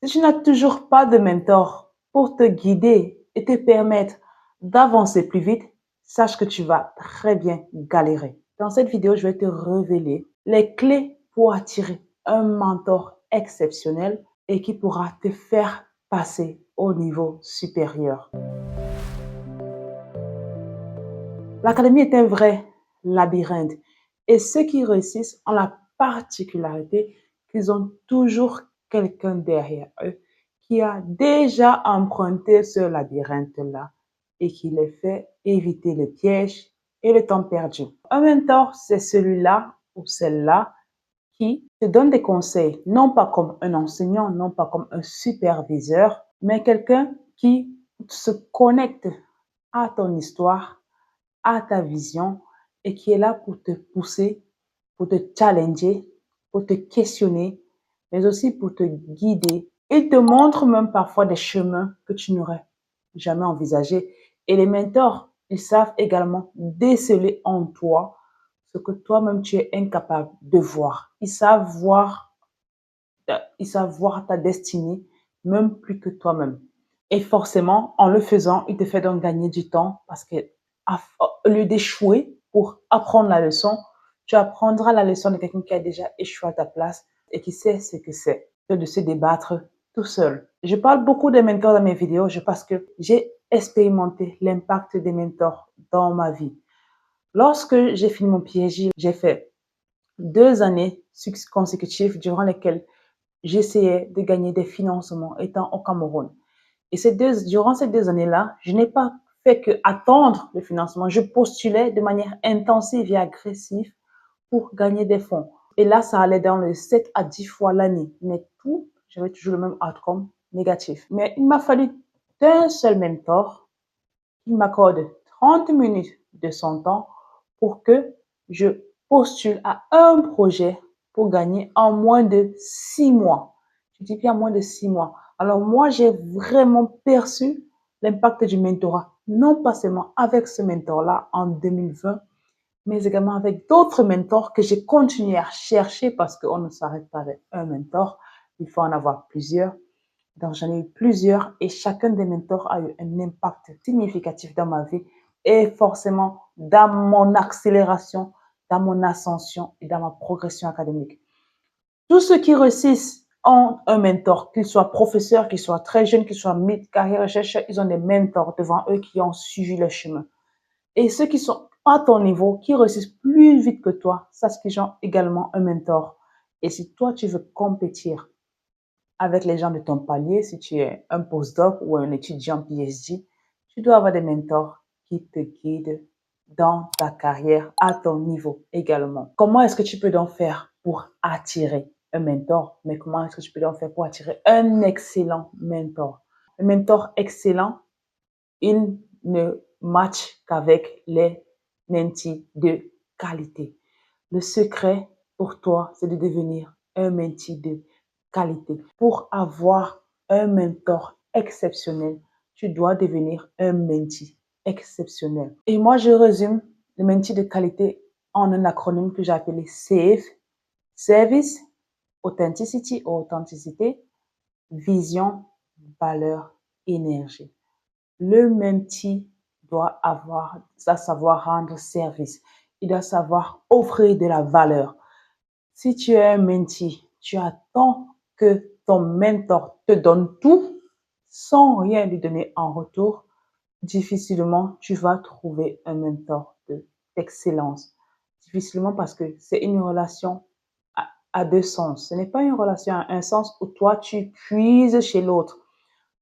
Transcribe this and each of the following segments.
Si tu n'as toujours pas de mentor pour te guider et te permettre d'avancer plus vite, sache que tu vas très bien galérer. Dans cette vidéo, je vais te révéler les clés pour attirer un mentor exceptionnel et qui pourra te faire passer au niveau supérieur. L'académie est un vrai labyrinthe et ceux qui réussissent ont la particularité qu'ils ont toujours quelqu'un derrière eux qui a déjà emprunté ce labyrinthe-là et qui les fait éviter les pièges et le temps perdu. Un mentor, c'est celui-là ou celle-là qui te donne des conseils, non pas comme un enseignant, non pas comme un superviseur, mais quelqu'un qui se connecte à ton histoire, à ta vision et qui est là pour te pousser, pour te challenger, pour te questionner, mais aussi pour te guider. Il te montre même parfois des chemins que tu n'aurais jamais envisagés. Et les mentors, ils savent également déceler en toi ce que toi-même tu es incapable de voir. Ils savent voir ta destinée même plus que toi-même. Et forcément, en le faisant, il te fait donc gagner du temps parce que au lieu d'échouer pour apprendre la leçon, tu apprendras la leçon de quelqu'un qui a déjà échoué à ta place et qui sait ce que c'est que de se débattre tout seul. Je parle beaucoup des mentors dans mes vidéos parce que j'ai expérimenté l'impact des mentors dans ma vie. Lorsque j'ai fini mon PhD, j'ai fait 2 années consécutives durant lesquelles j'essayais de gagner des financements étant au Cameroun. Et durant ces 2 années-là, je n'ai pas fait que attendre le financement. Je postulais de manière intensive et agressive pour gagner des fonds. Et là, ça allait dans les 7 à 10 fois l'année. Mais tout, j'avais toujours le même outcome négatif. Mais il m'a fallu d'un seul mentor qui m'accorde 30 minutes de son temps pour que je postule à un projet pour gagner en moins de 6 mois. Je dis bien moins de 6 mois. Alors moi, j'ai vraiment perçu l'impact du mentorat, non pas seulement avec ce mentor-là en 2020, mais également avec d'autres mentors que j'ai continué à chercher parce qu'on ne s'arrête pas avec un mentor, il faut en avoir plusieurs. Donc, j'en ai eu plusieurs et chacun des mentors a eu un impact significatif dans ma vie et forcément dans mon accélération, dans mon ascension et dans ma progression académique. Tous ceux qui réussissent ont un mentor, qu'ils soient professeurs, qu'ils soient très jeunes, qu'ils soient mid-carrière, chercheurs, ils ont des mentors devant eux qui ont suivi le chemin. Et ceux qui sont à ton niveau, qui réussissent plus vite que toi, sache qu'ils ont également un mentor. Et si toi, tu veux compétir avec les gens de ton palier, si tu es un postdoc ou un étudiant PhD, tu dois avoir des mentors qui te guident dans ta carrière à ton niveau également. Comment est-ce que tu peux donc faire pour attirer un mentor? Mais comment est-ce que tu peux donc faire pour attirer un excellent mentor? Un mentor excellent, il ne match qu'avec les mentees de qualité. Le secret pour toi, c'est de devenir un mentee de qualité. Pour avoir un mentor exceptionnel, tu dois devenir un mentee exceptionnel. Et moi, je résume le mentee de qualité en un acronyme que j'ai appelé SAVE. Service, Authenticity, authenticité, vision, valeur, énergie. Le mentee doit savoir rendre service. Il doit savoir offrir de la valeur. Si tu es un mentee, tu attends que ton mentor te donne tout sans rien lui donner en retour, difficilement tu vas trouver un mentor d'excellence. Difficilement parce que c'est une relation à deux sens. Ce n'est pas une relation à un sens où toi tu puises chez l'autre.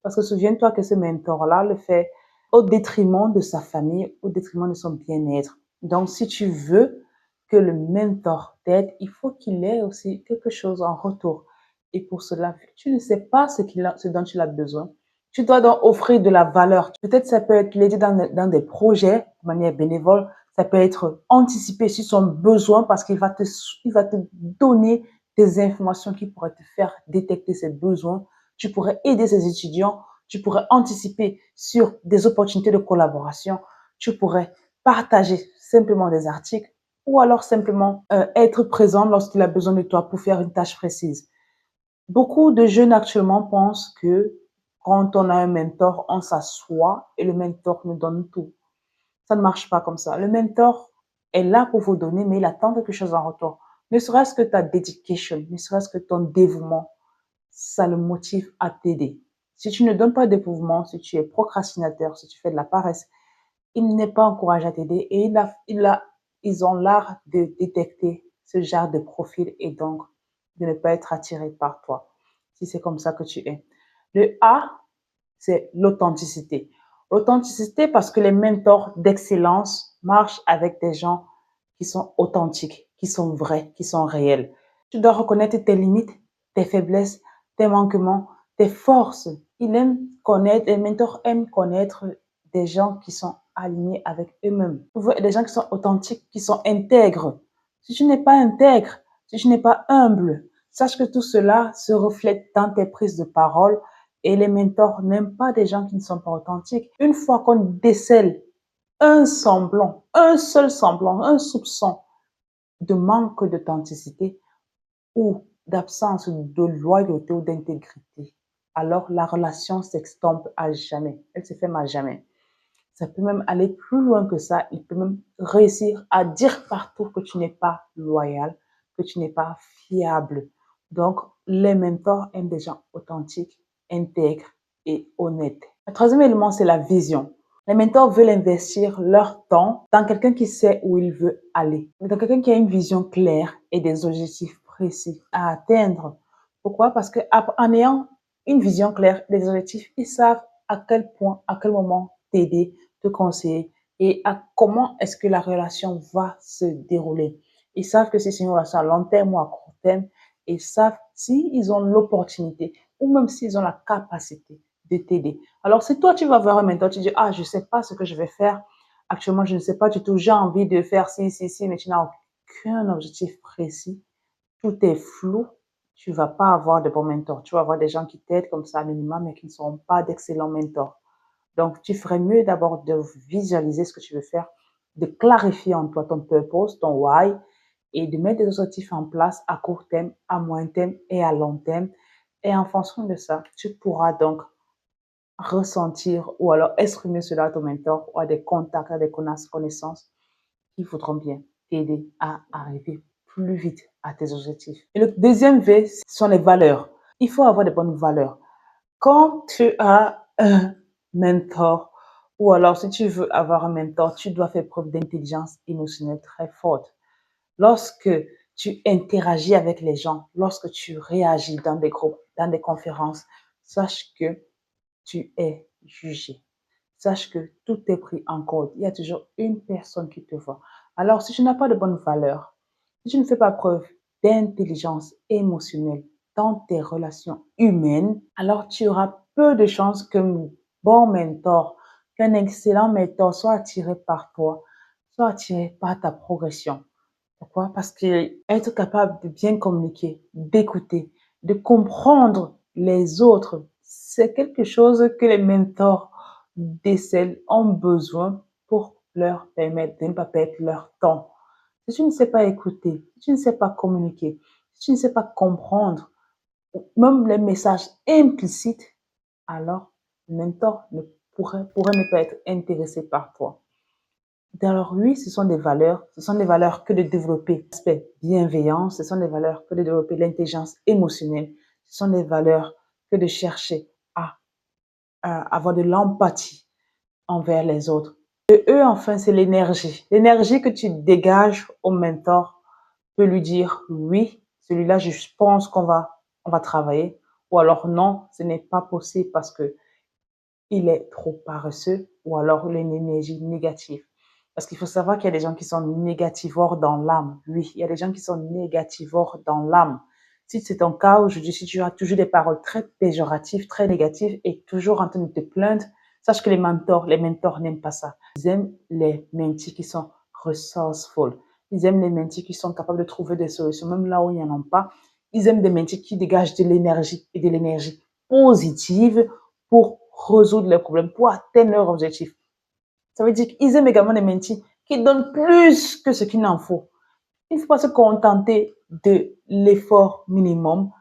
Parce que souviens-toi que ce mentor-là le fait au détriment de sa famille, au détriment de son bien-être. Donc, si tu veux que le mentor t'aide, il faut qu'il ait aussi quelque chose en retour. Et pour cela, tu ne sais pas ce dont tu as besoin. Tu dois donc offrir de la valeur. Peut-être ça peut être l'aider dans des projets de manière bénévole. Ça peut être anticiper sur son besoin parce il va te donner des informations qui pourraient te faire détecter ses besoins. Tu pourrais aider ses étudiants, tu pourrais anticiper sur des opportunités de collaboration, tu pourrais partager simplement des articles ou alors simplement être présent lorsqu'il a besoin de toi pour faire une tâche précise. Beaucoup de jeunes actuellement pensent que quand on a un mentor, on s'assoit et le mentor nous donne tout. Ça ne marche pas comme ça. Le mentor est là pour vous donner, mais il attend quelque chose en retour. Ne serait-ce que ta dedication, ne serait-ce que ton dévouement, ça le motive à t'aider. Si tu ne donnes pas de dévouement, si tu es procrastinateur, si tu fais de la paresse, il n'est pas encouragé à t'aider et ils ont l'art de détecter ce genre de profil et donc de ne pas être attiré par toi, si c'est comme ça que tu es. Le A, c'est l'authenticité. L'authenticité parce que les mentors d'excellence marchent avec des gens qui sont authentiques, qui sont vrais, qui sont réels. Tu dois reconnaître tes limites, tes faiblesses, tes manquements, tes forces. Les mentors aiment connaître des gens qui sont alignés avec eux-mêmes. Des gens qui sont authentiques, qui sont intègres. Si tu n'es pas intègre, si tu n'es pas humble, sache que tout cela se reflète dans tes prises de parole et les mentors n'aiment pas des gens qui ne sont pas authentiques. Une fois qu'on décèle un semblant, un seul semblant, un soupçon de manque d'authenticité ou d'absence de loyauté ou d'intégrité, alors la relation s'extompe à jamais. Elle se ferme à jamais. Ça peut même aller plus loin que ça. Il peut même réussir à dire partout que tu n'es pas loyal, que tu n'es pas fiable. Donc, les mentors aiment des gens authentiques, intègres et honnêtes. Le troisième élément, c'est la vision. Les mentors veulent investir leur temps dans quelqu'un qui sait où il veut aller, dans quelqu'un qui a une vision claire et des objectifs précis à atteindre. Pourquoi? Parce qu'en ayant une vision claire, des objectifs, ils savent à quel point, à quel moment t'aider, te conseiller et à comment est-ce que la relation va se dérouler. Ils savent que si c'est une relation à long terme ou à court terme, ils savent s'ils ont l'opportunité ou même s'ils ont la capacité de t'aider. Alors, si toi, tu vas voir un mentor, tu dis, ah, je ne sais pas ce que je vais faire. Actuellement, je ne sais pas du tout, j'ai envie de faire ci, mais tu n'as aucun objectif précis. Tout est flou. Tu ne vas pas avoir de bons mentors. Tu vas avoir des gens qui t'aident comme ça, minimum, mais qui ne seront pas d'excellents mentors. Donc, tu ferais mieux d'abord de visualiser ce que tu veux faire, de clarifier en toi ton purpose, ton why, et de mettre des objectifs en place à court terme, à moyen terme et à long terme. Et en fonction de ça, tu pourras donc ressentir ou alors exprimer cela à ton mentor ou à des contacts, à des connaissances qui voudront bien t'aider à arriver plus vite à tes objectifs. Et le deuxième V, ce sont les valeurs. Il faut avoir de bonnes valeurs. Quand tu as un mentor ou alors si tu veux avoir un mentor, tu dois faire preuve d'intelligence émotionnelle très forte. Lorsque tu interagis avec les gens, lorsque tu réagis dans des groupes, dans des conférences, sache que tu es jugé. Sache que tout est pris en compte. Il y a toujours une personne qui te voit. Alors, si tu n'as pas de bonnes valeurs, si tu ne fais pas preuve d'intelligence émotionnelle dans tes relations humaines, alors tu auras peu de chances qu'un bon mentor, qu'un excellent mentor soit attiré par toi, soit attiré par ta progression. Pourquoi? Parce qu'être capable de bien communiquer, d'écouter, de comprendre les autres, c'est quelque chose que les mentors décèlent, ont besoin pour leur permettre de ne pas perdre leur temps. Si tu ne sais pas écouter, si tu ne sais pas communiquer, si tu ne sais pas comprendre, même les messages implicites, alors le mentor pourrait ne pas être intéressé par toi. Alors oui, ce sont des valeurs que de développer l'aspect bienveillant, ce sont des valeurs que de développer l'intelligence émotionnelle, ce sont des valeurs que de chercher à avoir de l'empathie envers les autres. Et eux, enfin, c'est l'énergie. L'énergie que tu dégages au mentor peut lui dire oui, celui-là, je pense on va travailler, ou alors non, ce n'est pas possible parce que il est trop paresseux ou alors il a une énergie négative. Parce qu'il faut savoir qu'il y a des gens qui sont négativores dans l'âme. Oui, il y a des gens qui sont négativores dans l'âme. Si c'est ton cas aujourd'hui, si tu as toujours des paroles très péjoratives, très négatives et toujours en train de te plaindre, sache que les mentors n'aiment pas ça. Ils aiment les mentis qui sont resourceful. Ils aiment les mentis qui sont capables de trouver des solutions, même là où il n'y en a pas. Ils aiment des mentis qui dégagent de l'énergie et de l'énergie positive pour résoudre les problèmes, pour atteindre leurs objectifs. Ça veut dire qu'ils aiment également les mentis qui donnent plus que ce qu'il en faut. Il ne faut pas se contenter de l'effort minimum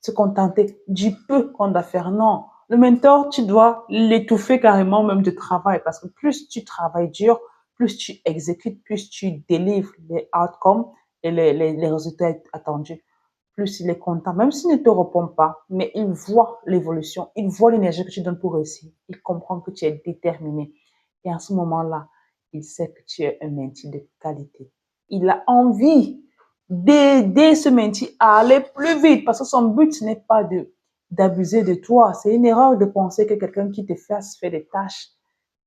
se contenter du peu qu'on doit faire. Non, le mentor, tu dois l'étouffer carrément même de travail parce que plus tu travailles dur, plus tu exécutes, plus tu délivres les outcomes et les résultats attendus, plus il est content, même s'il ne te répond pas, mais il voit l'évolution, il voit l'énergie que tu donnes pour réussir, il comprend que tu es déterminé. Et à ce moment-là, il sait que tu es un mentee de qualité. Il a envie d'aider ce mentee à aller plus vite parce que son but, ce n'est pas d'abuser de toi. C'est une erreur de penser que quelqu'un qui te fasse faire des tâches,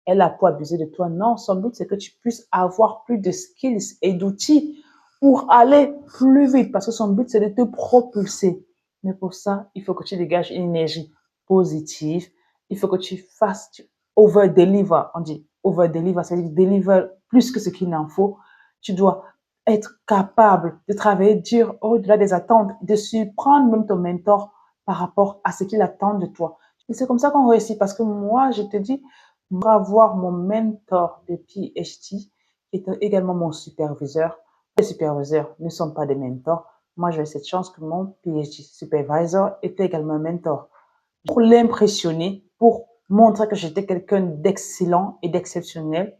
elle a pour abuser de toi. Non, son but, c'est que tu puisses avoir plus de skills et d'outils pour aller plus vite parce que son but, c'est de te propulser. Mais pour ça, il faut que tu dégages une énergie positive. Il faut que tu fasses, tu over-deliver. On dit over-deliver, c'est-à-dire deliver plus que ce qu'il n'en faut. Tu dois être capable de travailler dur au-delà des attentes, de surprendre même ton mentor par rapport à ce qu'il attend de toi. Et c'est comme ça qu'on réussit parce que moi, je te dis, avoir mon mentor de PhD, qui est également mon superviseur. Les superviseurs ne sont pas des mentors. Moi, j'ai cette chance que mon PhD supervisor était également un mentor. Pour l'impressionner, pour montrer que j'étais quelqu'un d'excellent et d'exceptionnel,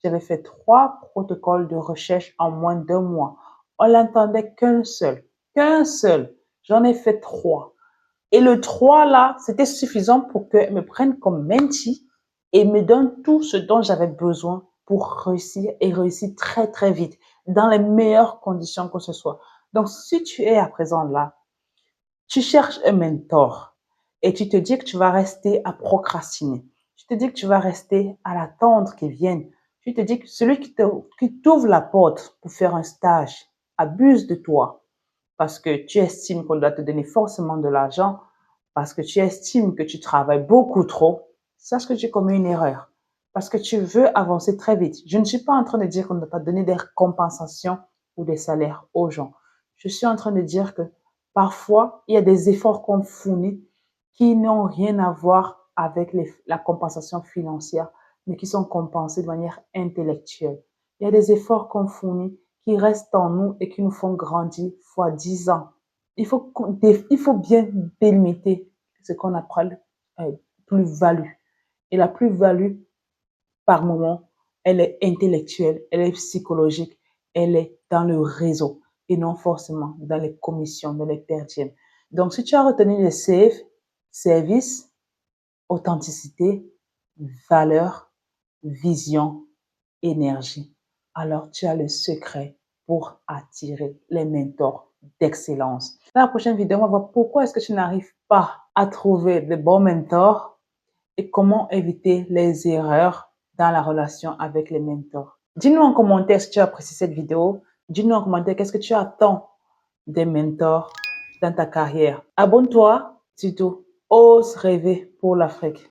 j'avais fait 3 protocoles de recherche en moins d'1 mois. On n'entendait qu'un seul. Qu'un seul. J'en ai fait 3. Et le 3 là, c'était suffisant pour qu'elle me prenne comme mentee et me donne tout ce dont j'avais besoin pour réussir et réussir très, très vite, dans les meilleures conditions que ce soit. Donc, si tu es à présent là, tu cherches un mentor et tu te dis que tu vas rester à procrastiner. Tu te dis que tu vas rester à l'attendre qu'il vienne. Tu te dis que celui qui t'ouvre la porte pour faire un stage abuse de toi parce que tu estimes qu'on doit te donner forcément de l'argent, parce que tu estimes que tu travailles beaucoup trop, sache que tu commets une erreur. Parce que tu veux avancer très vite. Je ne suis pas en train de dire qu'on ne doit pas donner des compensations ou des salaires aux gens. Je suis en train de dire que parfois, il y a des efforts qu'on fournit qui n'ont rien à voir avec la compensation financière, mais qui sont compensés de manière intellectuelle. Il y a des efforts qu'on fournit qui restent en nous et qui nous font grandir fois 10 ans. Il faut bien délimiter ce qu'on appelle plus-value. Et la plus-value, par moment, elle est intellectuelle, elle est psychologique, elle est dans le réseau et non forcément dans les commissions, dans les perdièmes. Donc, si tu as retenu les SAFE, service, authenticité, valeur, vision, énergie, alors tu as le secret pour attirer les mentors d'excellence. Dans la prochaine vidéo, on va voir pourquoi est-ce que tu n'arrives pas à trouver de bons mentors et comment éviter les erreurs dans la relation avec les mentors. Dis-nous en commentaire si tu as apprécié cette vidéo. Dis-nous en commentaire qu'est-ce que tu attends des mentors dans ta carrière. Abonne-toi, surtout, ose rêver pour l'Afrique.